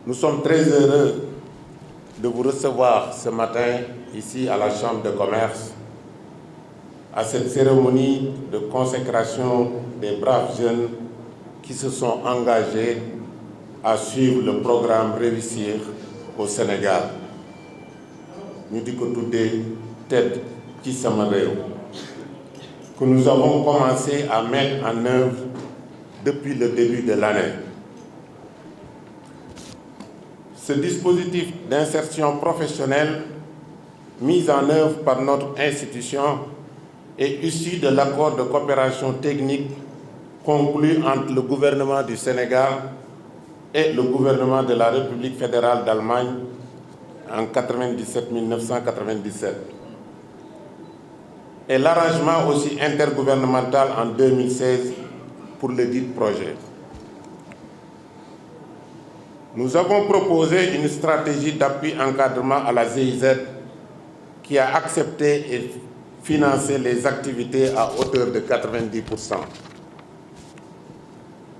Nous sommes très heureux de vous recevoir ce matin ici à la Chambre de commerce à cette cérémonie de consécration des braves jeunes qui se sont engagés à suivre le programme Réussir au Sénégal. Nous disons tout des têtes qui s'amarrent, que nous avons commencé à mettre en œuvre depuis le début de l'année. Ce dispositif d'insertion professionnelle mis en œuvre par notre institution est issu de l'accord de coopération technique conclu entre le gouvernement du Sénégal et le gouvernement de la République fédérale d'Allemagne en 1997 et l'arrangement aussi intergouvernemental en 2016 pour le dit projet. Nous avons proposé une stratégie d'appui encadrement à la GIZ qui a accepté et financé les activités à hauteur de 90%.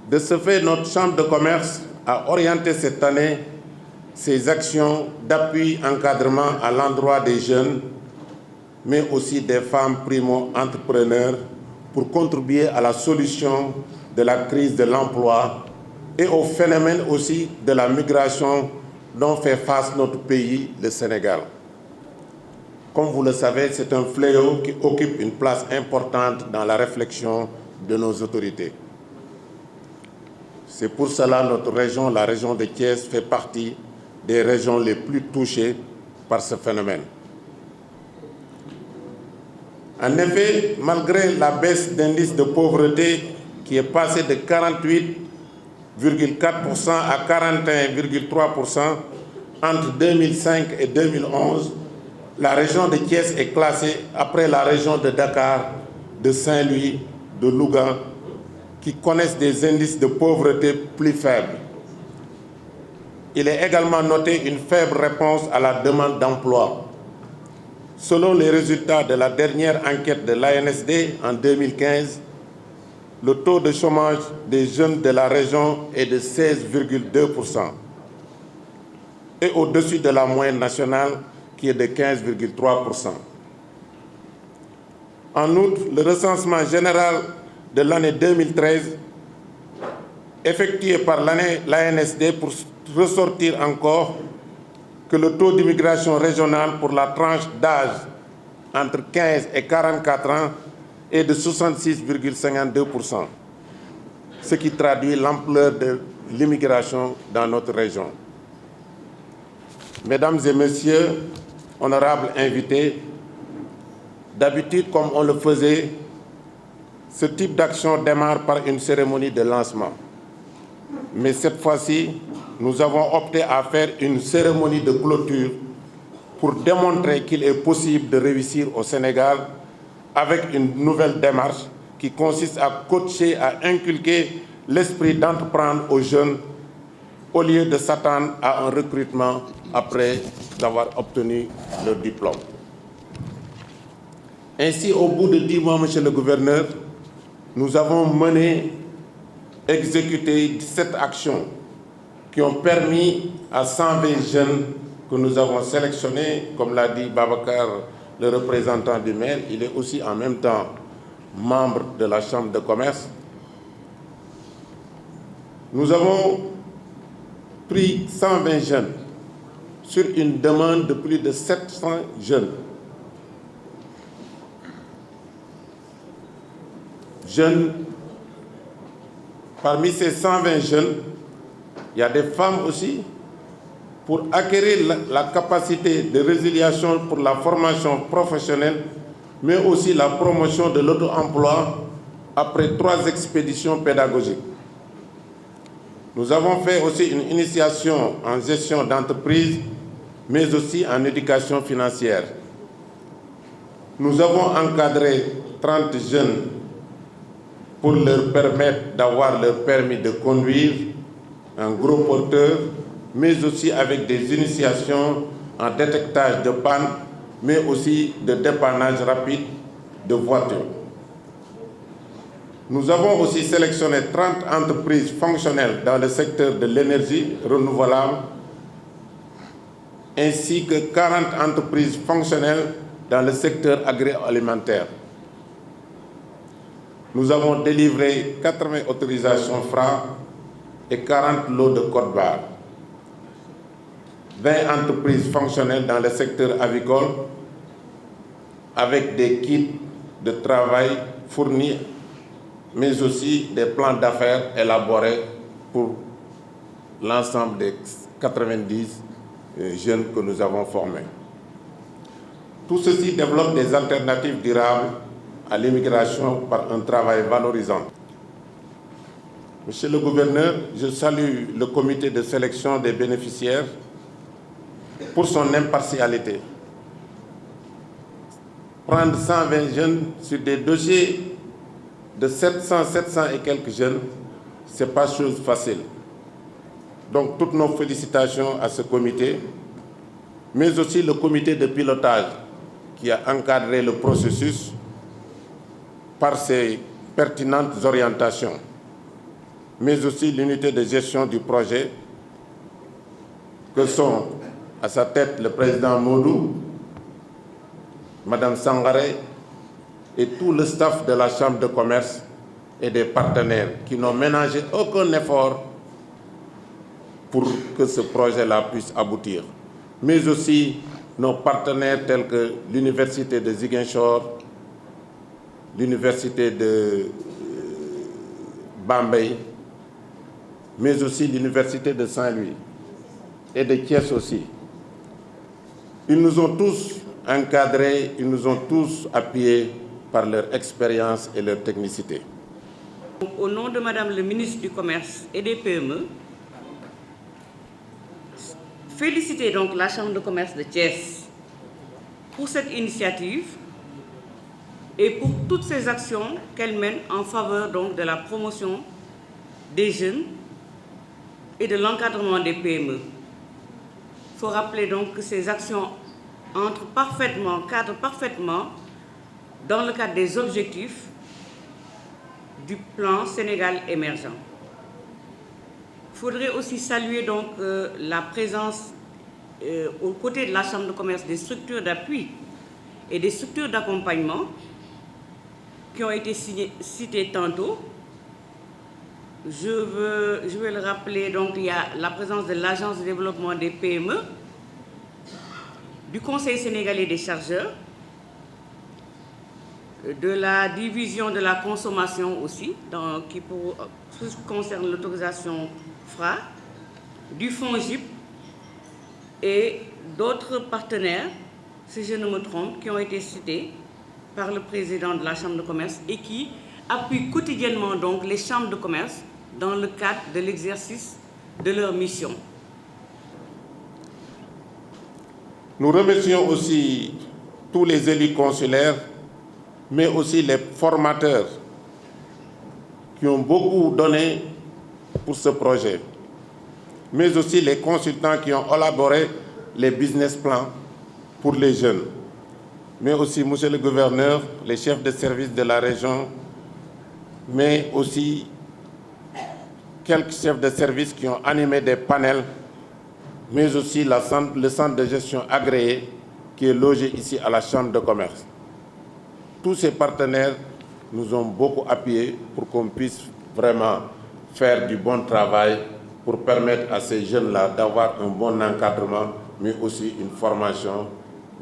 De ce fait, notre Chambre de commerce a orienté cette année ses actions d'appui encadrement à l'endroit des jeunes, mais aussi des femmes primo-entrepreneurs pour contribuer à la solution de la crise de l'emploi et au phénomène aussi de la migration dont fait face notre pays, le Sénégal. Comme vous le savez, c'est un fléau qui occupe une place importante dans la réflexion de nos autorités. C'est pour cela que notre région, la région de Thiès, fait partie des régions les plus touchées par ce phénomène. En effet, malgré la baisse d'indice de pauvreté qui est passé de 48,4% à 41,3% entre 2005 et 2011, la région de Thiès est classée après la région de Dakar, de Saint-Louis, de Louga, qui connaissent des indices de pauvreté plus faibles. Il est également noté une faible réponse à la demande d'emploi. Selon les résultats de la dernière enquête de l'ANSD en 2015, le taux de chômage des jeunes de la région est de 16,2% et au-dessus de la moyenne nationale qui est de 15,3%. En outre, le recensement général de l'année 2013, effectué par l'ANSD pour ressortir encore que le taux d'immigration régionale pour la tranche d'âge entre 15 et 44 ans est de 66,52%, ce qui traduit l'ampleur de l'immigration dans notre région. Mesdames et messieurs, honorables invités, d'habitude, comme on le faisait, ce type d'action démarre par une cérémonie de lancement. Mais cette fois-ci, nous avons opté à faire une cérémonie de clôture pour démontrer qu'il est possible de réussir au Sénégal avec une nouvelle démarche qui consiste à coacher, à inculquer l'esprit d'entreprendre aux jeunes au lieu de s'attendre à un recrutement après avoir obtenu leur diplôme. Ainsi, au bout de 10 mois, Monsieur le Gouverneur, nous avons exécuté 17 actions qui ont permis à 120 jeunes que nous avons sélectionnés, comme l'a dit Babacar, le représentant du maire, il est aussi en même temps membre de la Chambre de commerce. Nous avons pris 120 jeunes sur une demande de plus de 700 jeunes. Parmi ces 120 jeunes, il y a des femmes aussi, pour acquérir la capacité de résiliation pour la formation professionnelle, mais aussi la promotion de l'auto-emploi après 3 expéditions pédagogiques. Nous avons fait aussi une initiation en gestion d'entreprise, mais aussi en éducation financière. Nous avons encadré 30 jeunes pour leur permettre d'avoir leur permis de conduire, un gros porteur, mais aussi avec des initiations en détectage de panne, mais aussi de dépannage rapide de voitures. Nous avons aussi sélectionné 30 entreprises fonctionnelles dans le secteur de l'énergie renouvelable, ainsi que 40 entreprises fonctionnelles dans le secteur agroalimentaire. Nous avons délivré 80 autorisations FRA et 40 lots de code-barres. 20 entreprises fonctionnelles dans le secteur avicole avec des kits de travail fournis, mais aussi des plans d'affaires élaborés pour l'ensemble des 90 jeunes que nous avons formés. Tout ceci développe des alternatives durables à l'immigration par un travail valorisant. Monsieur le gouverneur, je salue le comité de sélection des bénéficiaires pour son impartialité. Prendre 120 jeunes sur des dossiers de 700 et quelques jeunes, ce n'est pas chose facile. Donc toutes nos félicitations à ce comité, mais aussi le comité de pilotage qui a encadré le processus par ses pertinentes orientations, mais aussi l'unité de gestion du projet, que sont à sa tête le président Modou, Madame Sangaré et tout le staff de la Chambre de commerce et des partenaires qui n'ont ménagé aucun effort pour que ce projet-là puisse aboutir. Mais aussi nos partenaires tels que l'Université de Ziguinchor, l'Université de Bambey, mais aussi l'Université de Saint-Louis et de Thiès aussi. Ils nous ont tous encadrés, ils nous ont tous appuyés par leur expérience et leur technicité. Au nom de Madame le ministre du Commerce et des PME, féliciter donc la Chambre de commerce de Thiès pour cette initiative et pour toutes ces actions qu'elle mène en faveur donc de la promotion des jeunes et de l'encadrement des PME. Il faut rappeler donc que ces actions cadrent parfaitement dans le cadre des objectifs du plan Sénégal émergent. Il faudrait aussi saluer donc la présence aux côtés de la Chambre de commerce des structures d'appui et des structures d'accompagnement qui ont été citées tantôt. Je vais le rappeler, donc il y a la présence de l'Agence de développement des PME, du Conseil sénégalais des chargeurs, de la division de la consommation aussi, qui concerne l'autorisation FRA, du FONGIP et d'autres partenaires, si je ne me trompe, qui ont été cités par le président de la Chambre de commerce et qui appuient quotidiennement donc les chambres de commerce dans le cadre de l'exercice de leur mission. Nous remercions aussi tous les élus consulaires, mais aussi les formateurs qui ont beaucoup donné pour ce projet, mais aussi les consultants qui ont élaboré les business plans pour les jeunes, mais aussi, monsieur le gouverneur, les chefs de service de la région, mais aussi quelques chefs de service qui ont animé des panels, mais aussi le centre de gestion agréé qui est logé ici à la Chambre de commerce. Tous ces partenaires nous ont beaucoup appuyés pour qu'on puisse vraiment faire du bon travail pour permettre à ces jeunes-là d'avoir un bon encadrement, mais aussi une formation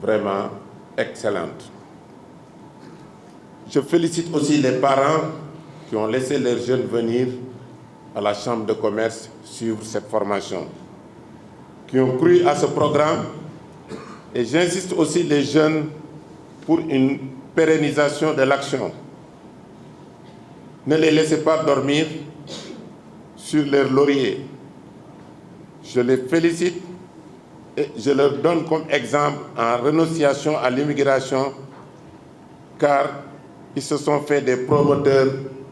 vraiment excellente. Je félicite aussi les parents qui ont laissé leurs jeunes venir à la Chambre de commerce suivre cette formation, qui ont cru à ce programme. Et j'insiste aussi les jeunes pour une pérennisation de l'action. Ne les laissez pas dormir sur leurs lauriers. Je les félicite et je leur donne comme exemple en renonciation à l'immigration, car ils se sont fait des promoteurs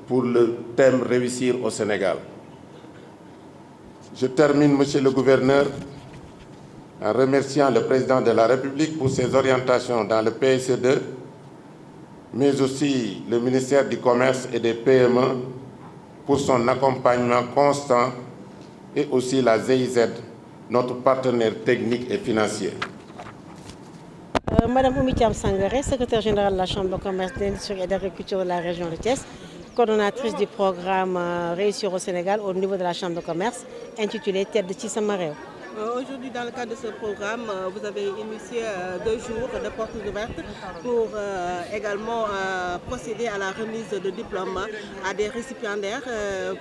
pour le thème « Réussir au Sénégal ». Je termine, monsieur le gouverneur, en remerciant le président de la République pour ses orientations dans le PSE2, mais aussi le ministère du Commerce et des PME pour son accompagnement constant et aussi la GIZ, notre partenaire technique et financier. Madame Oumitiam Sangaré, secrétaire générale de la Chambre de commerce, d'industrie et d'agriculture de la région de Thiès, coordonnatrice du programme Réussir au Sénégal au niveau de la Chambre de commerce, intitulé Tête de Tissamareo. Aujourd'hui, dans le cadre de ce programme, vous avez initié 2 jours de portes ouvertes pour également procéder à la remise de diplômes à des récipiendaires.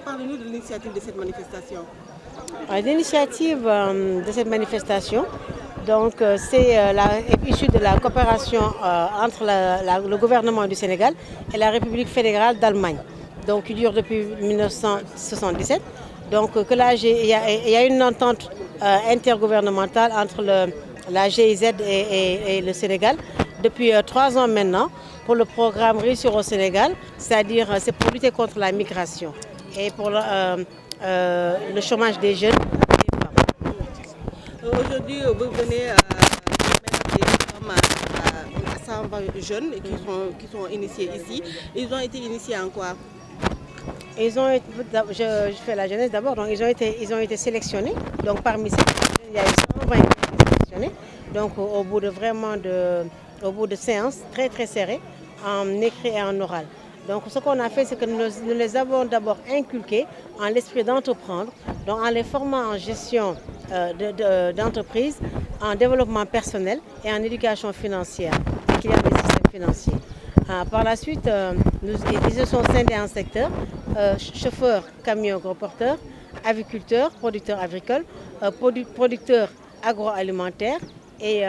Parlez-nous de l'initiative de cette manifestation. L'initiative de cette manifestation, donc, c'est issue de la coopération entre le gouvernement du Sénégal et la République fédérale d'Allemagne, donc qui dure depuis 1977. Donc, il y a une entente intergouvernementale entre la GIZ et le Sénégal depuis 3 ans maintenant pour le programme Réussir au Sénégal, c'est-à-dire c'est pour lutter contre la migration et pour le chômage des jeunes. Aujourd'hui, vous venez mettre des diplômes à 120 jeunes qui sont initiés ici. Ils ont été initiés en quoi? Je fais la jeunesse d'abord, donc ils ont été sélectionnés. Donc parmi ces jeunes, il y a eu 120 qui ont été sélectionnés. Donc au bout de séances très très serrées, en écrit et en oral. Donc ce qu'on a fait, c'est que nous les avons d'abord inculqués en l'esprit d'entreprendre, donc en les formant en gestion d'entreprise, en développement personnel et en éducation financière, qu'il y a des systèmes financiers. Par la suite, ils se sont scindés en secteurs, chauffeurs, camions, gros porteurs, aviculteurs, producteurs agricoles, producteurs agroalimentaires et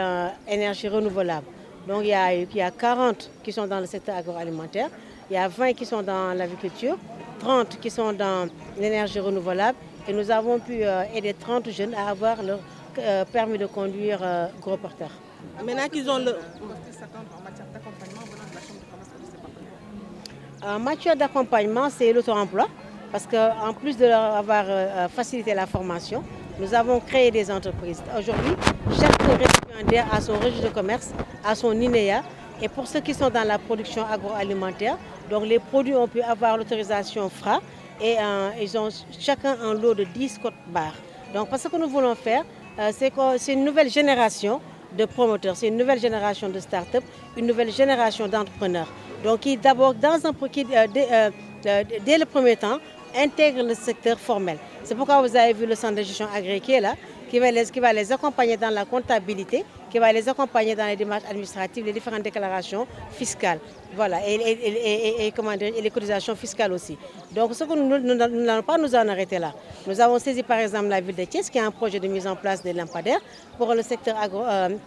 énergie renouvelable. Donc il y a 40 qui sont dans le secteur agroalimentaire, il y a 20 qui sont dans l'agriculture, 30 qui sont dans l'énergie renouvelable et nous avons pu aider 30 jeunes à avoir leur permis de conduire gros porteur. Maintenant qu'ils ont le... En matière d'accompagnement, c'est l'auto-emploi parce qu'en plus de leur avoir facilité la formation, nous avons créé des entreprises. Aujourd'hui, chaque récipiendaire a son registre de commerce, a son INEA. Et pour ceux qui sont dans la production agroalimentaire, donc les produits ont pu avoir l'autorisation FRA et ils ont chacun un lot de 10 codes barres. Donc ce que nous voulons faire, c'est une nouvelle génération de promoteurs, c'est une nouvelle génération de start-up, une nouvelle génération d'entrepreneurs. Donc qui d'abord, dès le premier temps, intègre le secteur formel. C'est pourquoi vous avez vu le centre de gestion agréé qui est là, qui va les accompagner dans la comptabilité, qui va les accompagner dans les démarches administratives, les différentes déclarations fiscales. Voilà, et les cotisations fiscales aussi. Donc ce que nous n'allons pas nous en arrêter là. Nous avons saisi par exemple la ville de Thiès qui a un projet de mise en place des lampadaires pour le secteur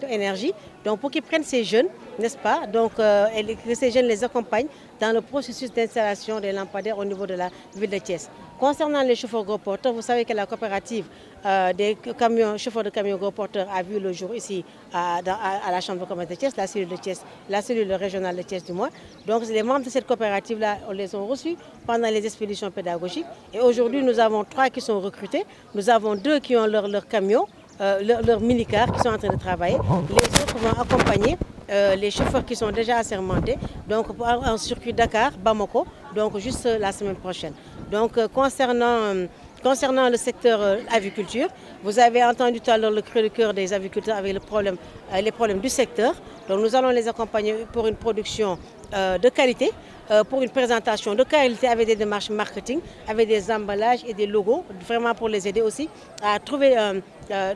énergie. Donc pour qu'ils prennent ces jeunes, n'est-ce pas, donc et que ces jeunes les accompagnent dans le processus d'installation des lampadaires au niveau de la ville de Thiès. Concernant les chauffeurs gros porteurs, vous savez que la coopérative des chauffeurs de camions gros porteurs a vu le jour ici à la Chambre de commerce de Thiès, la cellule régionale de Thiès du moins. Donc les membres de cette coopérative-là, on les a reçus pendant les expéditions pédagogiques. Et aujourd'hui, nous avons 3 qui sont recrutés. Nous avons 2 qui ont leur camion, leur mini-car qui sont en train de travailler. Les autres vont accompagner les chauffeurs qui sont déjà assermentés, donc en circuit Dakar, Bamako, donc juste la semaine prochaine. Donc concernant le secteur aviculture, vous avez entendu tout à l'heure le cri de cœur des aviculteurs avec les problèmes du secteur. Donc nous allons les accompagner pour une production de qualité, pour une présentation de qualité avec des démarches marketing, avec des emballages et des logos, vraiment pour les aider aussi à trouver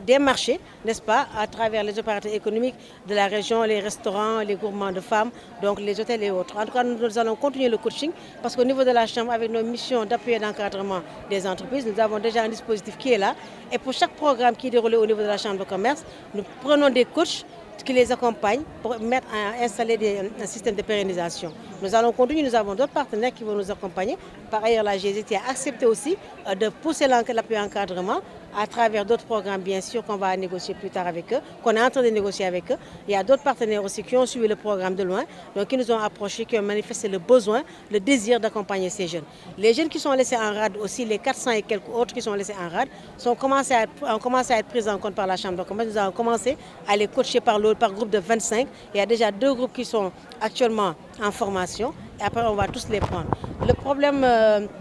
des marchés, n'est-ce pas, à travers les opérateurs économiques de la région, les restaurants, les gourmands de femmes, donc les hôtels et autres. En tout cas, nous allons continuer le coaching parce qu'au niveau de la Chambre, avec nos missions d'appui et d'encadrement des entreprises, nous avons déjà un dispositif qui est là. Et pour chaque programme qui est déroulé au niveau de la Chambre de commerce, nous prenons des coachs qui les accompagnent pour installer un système de pérennisation. Nous allons continuer, nous avons d'autres partenaires qui vont nous accompagner. Par ailleurs, la GZT a accepté aussi de pousser l'appui encadrement à travers d'autres programmes, bien sûr, qu'on va négocier plus tard avec eux, qu'on est en train de négocier avec eux. Il y a d'autres partenaires aussi qui ont suivi le programme de loin, donc qui nous ont approchés, qui ont manifesté le besoin, le désir d'accompagner ces jeunes. Les jeunes qui sont laissés en rade aussi, les 400 et quelques autres qui sont laissés en rade, ont commencé à être pris en compte par la Chambre de commerce. Nous avons commencé à les coacher par groupe de 25. Il y a déjà 2 groupes qui sont actuellement en formation et après on va tous les prendre. Le problème,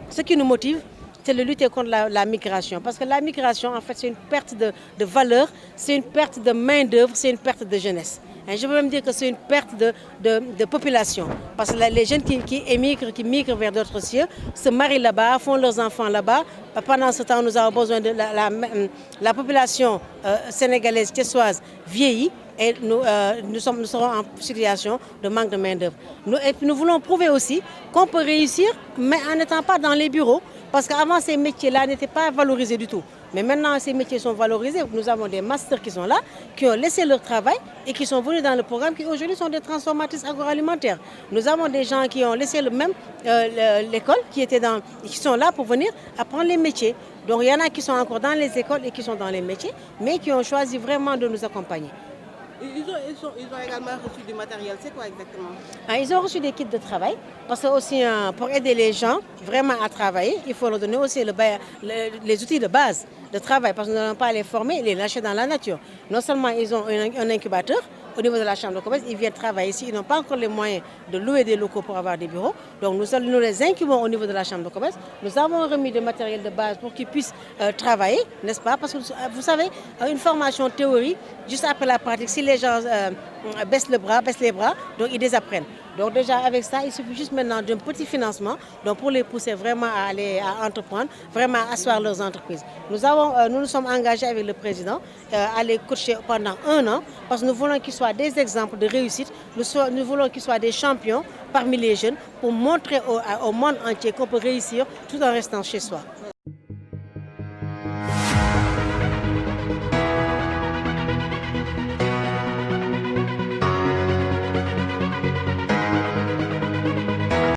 ce qui nous motive, c'est de lutter contre la migration. Parce que la migration, en fait, c'est une perte de valeur, c'est une perte de main-d'œuvre, c'est une perte de jeunesse. Et je veux même dire que c'est une perte de population. Parce que les jeunes qui émigrent, qui migrent vers d'autres cieux, se marient là-bas, font leurs enfants là-bas. Pendant ce temps, nous avons besoin de la population sénégalaise, thiessoise, vieillit. Et nous serons en situation de manque de main-d'œuvre. Nous voulons prouver aussi qu'on peut réussir, mais en n'étant pas dans les bureaux. Parce qu'avant, ces métiers-là n'étaient pas valorisés du tout. Mais maintenant, ces métiers sont valorisés. Nous avons des masters qui sont là, qui ont laissé leur travail et qui sont venus dans le programme, qui aujourd'hui sont des transformatrices agroalimentaires. Nous avons des gens qui ont laissé l'école, qui sont là pour venir apprendre les métiers. Donc il y en a qui sont encore dans les écoles et qui sont dans les métiers, mais qui ont choisi vraiment de nous accompagner. Ils ont également reçu du matériel. C'est quoi exactement? Ils ont reçu des kits de travail parce que aussi pour aider les gens vraiment à travailler, il faut leur donner aussi les outils de base de travail parce que nous n'allons pas les former et les lâcher dans la nature. Non seulement ils ont un incubateur au niveau de la Chambre de commerce, ils viennent travailler ici, ils n'ont pas encore les moyens de louer des locaux pour avoir des bureaux. Donc nous les incubons au niveau de la Chambre de commerce. Nous avons remis du matériel de base pour qu'ils puissent travailler, n'est-ce pas? Parce que vous savez, une formation théorie, juste après la pratique, si les gens baissent les bras, donc ils désapprennent. Donc déjà avec ça, il suffit juste maintenant d'un petit financement donc pour les pousser vraiment à entreprendre, vraiment à asseoir leurs entreprises. Nous nous sommes engagés avec le président à les coacher pendant 1 an parce que nous voulons qu'ils soient des exemples de réussite, nous voulons qu'ils soient des champions parmi les jeunes pour montrer au monde entier qu'on peut réussir tout en restant chez soi.